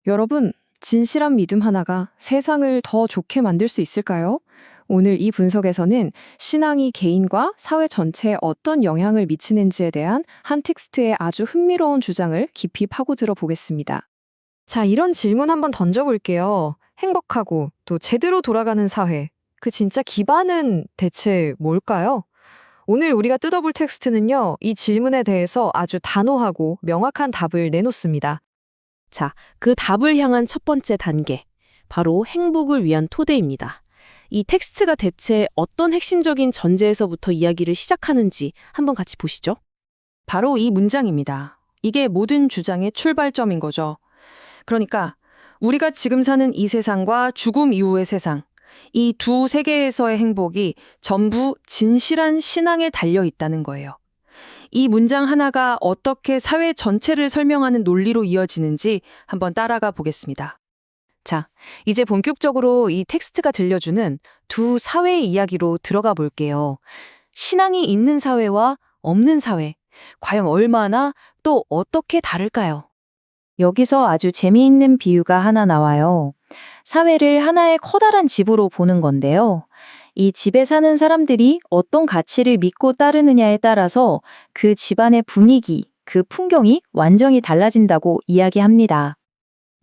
여러분, 진실한 믿음 하나가 세상을 더 좋게 만들 수 있을까요? 오늘 이 분석에서는 신앙이 개인과 사회 전체에 어떤 영향을 미치는지에 대한 한 텍스트의 아주 흥미로운 주장을 깊이 파고들어 보겠습니다. 자, 이런 질문 한번 던져볼게요. 행복하고 또 제대로 돌아가는 사회, 그 진짜 기반은 대체 뭘까요? 오늘 우리가 뜯어볼 텍스트는요, 이 질문에 대해서 아주 단호하고 명확한 답을 내놓습니다. 자, 그 답을 향한 첫 번째 단계, 바로 행복을 위한 토대입니다. 이 텍스트가 대체 어떤 핵심적인 전제에서부터 이야기를 시작하는지 한번 같이 보시죠. 바로 이 문장입니다. 이게 모든 주장의 출발점인 거죠. 그러니까 우리가 지금 사는 이 세상과 죽음 이후의 세상, 이 두 세계에서의 행복이 전부 진실한 신앙에 달려 있다는 거예요. 이 문장 하나가 어떻게 사회 전체를 설명하는 논리로 이어지는지 한번 따라가 보겠습니다. 자, 이제 본격적으로 이 텍스트가 들려주는 두 사회의 이야기로 들어가 볼게요. 신앙이 있는 사회와 없는 사회, 과연 얼마나 또 어떻게 다를까요? 여기서 아주 재미있는 비유가 하나 나와요. 사회를 하나의 커다란 집으로 보는 건데요. 이 집에 사는 사람들이 어떤 가치를 믿고 따르느냐에 따라서 그 집안의 분위기, 그 풍경이 완전히 달라진다고 이야기합니다.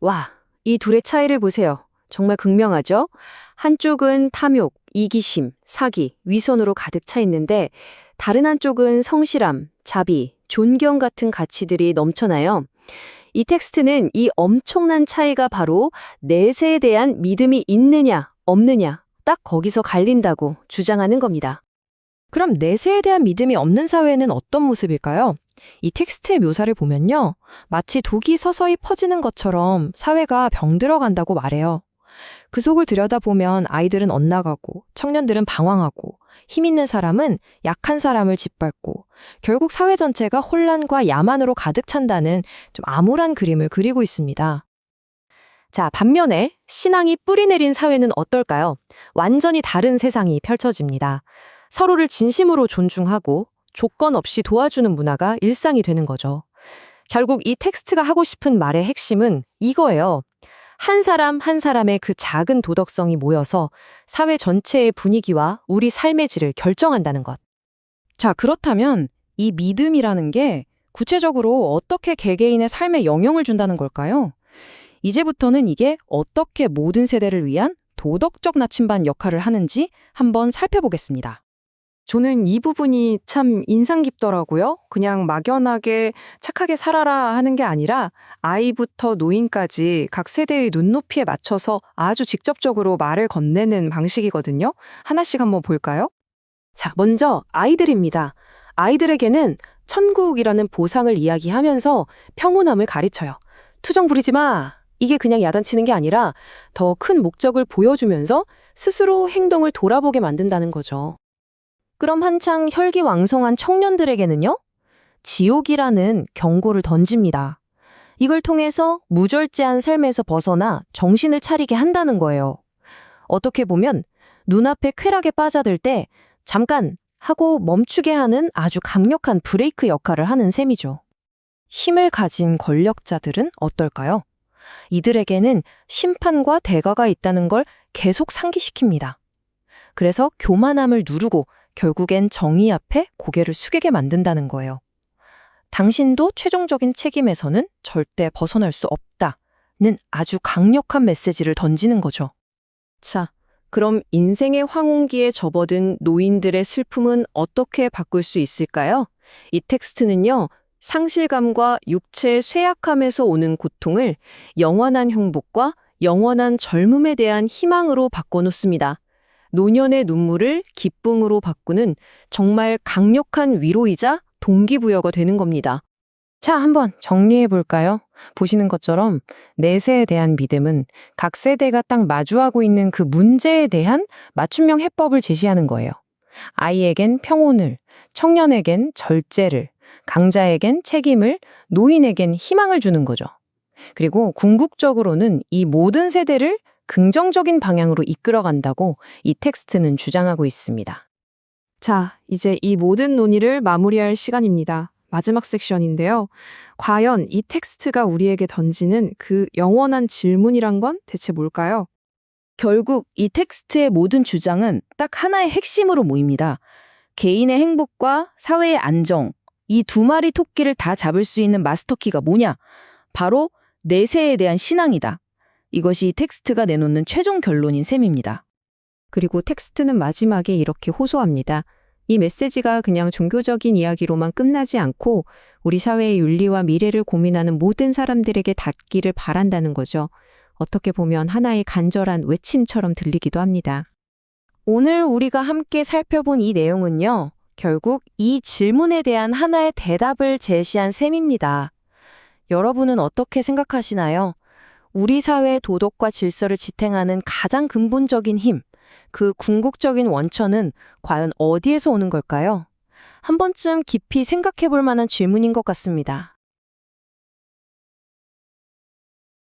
와, 이 둘의 차이를 보세요. 정말 극명하죠? 한쪽은 탐욕, 이기심, 사기, 위선으로 가득 차 있는데 다른 한쪽은 성실함, 자비, 존경 같은 가치들이 넘쳐나요. 이 텍스트는 이 엄청난 차이가 바로 내세에 대한 믿음이 있느냐, 없느냐, 딱 거기서 갈린다고 주장하는 겁니다. 그럼 내세에 대한 믿음이 없는 사회는 어떤 모습일까요? 이 텍스트의 묘사를 보면요. 마치 독이 서서히 퍼지는 것처럼 사회가 병들어간다고 말해요. 그 속을 들여다보면 아이들은 엇나가고 청년들은 방황하고 힘 있는 사람은 약한 사람을 짓밟고 결국 사회 전체가 혼란과 야만으로 가득 찬다는 좀 암울한 그림을 그리고 있습니다. 자, 반면에 신앙이 뿌리 내린 사회는 어떨까요? 완전히 다른 세상이 펼쳐집니다. 서로를 진심으로 존중하고 조건 없이 도와주는 문화가 일상이 되는 거죠. 결국 이 텍스트가 하고 싶은 말의 핵심은 이거예요. 한 사람 한 사람의 그 작은 도덕성이 모여서 사회 전체의 분위기와 우리 삶의 질을 결정한다는 것. 자, 그렇다면 이 믿음이라는 게 구체적으로 어떻게 개개인의 삶에 영향을 준다는 걸까요? 이제부터는 이게 어떻게 모든 세대를 위한 도덕적 나침반 역할을 하는지 한번 살펴보겠습니다. 저는 이 부분이 참 인상 깊더라고요. 그냥 막연하게 착하게 살아라 하는 게 아니라 아이부터 노인까지 각 세대의 눈높이에 맞춰서 아주 직접적으로 말을 건네는 방식이거든요. 하나씩 한번 볼까요? 자, 먼저 아이들입니다. 아이들에게는 천국이라는 보상을 이야기하면서 평온함을 가르쳐요. 투정 부리지 마. 이게 그냥 야단치는 게 아니라 더 큰 목적을 보여주면서 스스로 행동을 돌아보게 만든다는 거죠. 그럼 한창 혈기왕성한 청년들에게는요? 지옥이라는 경고를 던집니다. 이걸 통해서 무절제한 삶에서 벗어나 정신을 차리게 한다는 거예요. 어떻게 보면 눈앞에 쾌락에 빠져들 때 잠깐 하고 멈추게 하는 아주 강력한 브레이크 역할을 하는 셈이죠. 힘을 가진 권력자들은 어떨까요? 이들에게는 심판과 대가가 있다는 걸 계속 상기시킵니다. 그래서 교만함을 누르고 결국엔 정의 앞에 고개를 숙이게 만든다는 거예요. 당신도 최종적인 책임에서는 절대 벗어날 수 없다는 아주 강력한 메시지를 던지는 거죠. 자, 그럼 인생의 황혼기에 접어든 노인들의 슬픔은 어떻게 바꿀 수 있을까요? 이 텍스트는요, 상실감과 육체의 쇠약함에서 오는 고통을 영원한 행복과 영원한 젊음에 대한 희망으로 바꿔놓습니다. 노년의 눈물을 기쁨으로 바꾸는 정말 강력한 위로이자 동기부여가 되는 겁니다. 자, 한번 정리해 볼까요? 보시는 것처럼 내세에 대한 믿음은 각 세대가 딱 마주하고 있는 그 문제에 대한 맞춤형 해법을 제시하는 거예요. 아이에겐 평온을, 청년에겐 절제를, 강자에겐 책임을, 노인에겐 희망을 주는 거죠. 그리고 궁극적으로는 이 모든 세대를 긍정적인 방향으로 이끌어간다고 이 텍스트는 주장하고 있습니다. 자, 이제 이 모든 논의를 마무리할 시간입니다. 마지막 섹션인데요. 과연 이 텍스트가 우리에게 던지는 그 영원한 질문이란 건 대체 뭘까요? 결국 이 텍스트의 모든 주장은 딱 하나의 핵심으로 모입니다. 개인의 행복과 사회의 안정, 이 두 마리 토끼를 다 잡을 수 있는 마스터키가 뭐냐? 바로 내세에 대한 신앙이다. 이것이 이 텍스트가 내놓는 최종 결론인 셈입니다. 그리고 텍스트는 마지막에 이렇게 호소합니다. 이 메시지가 그냥 종교적인 이야기로만 끝나지 않고 우리 사회의 윤리와 미래를 고민하는 모든 사람들에게 닿기를 바란다는 거죠. 어떻게 보면 하나의 간절한 외침처럼 들리기도 합니다. 오늘 우리가 함께 살펴본 이 내용은요, 결국 이 질문에 대한 하나의 대답을 제시한 셈입니다. 여러분은 어떻게 생각하시나요? 우리 사회의 도덕과 질서를 지탱하는 가장 근본적인 힘, 그 궁극적인 원천은 과연 어디에서 오는 걸까요? 한 번쯤 깊이 생각해 볼 만한 질문인 것 같습니다.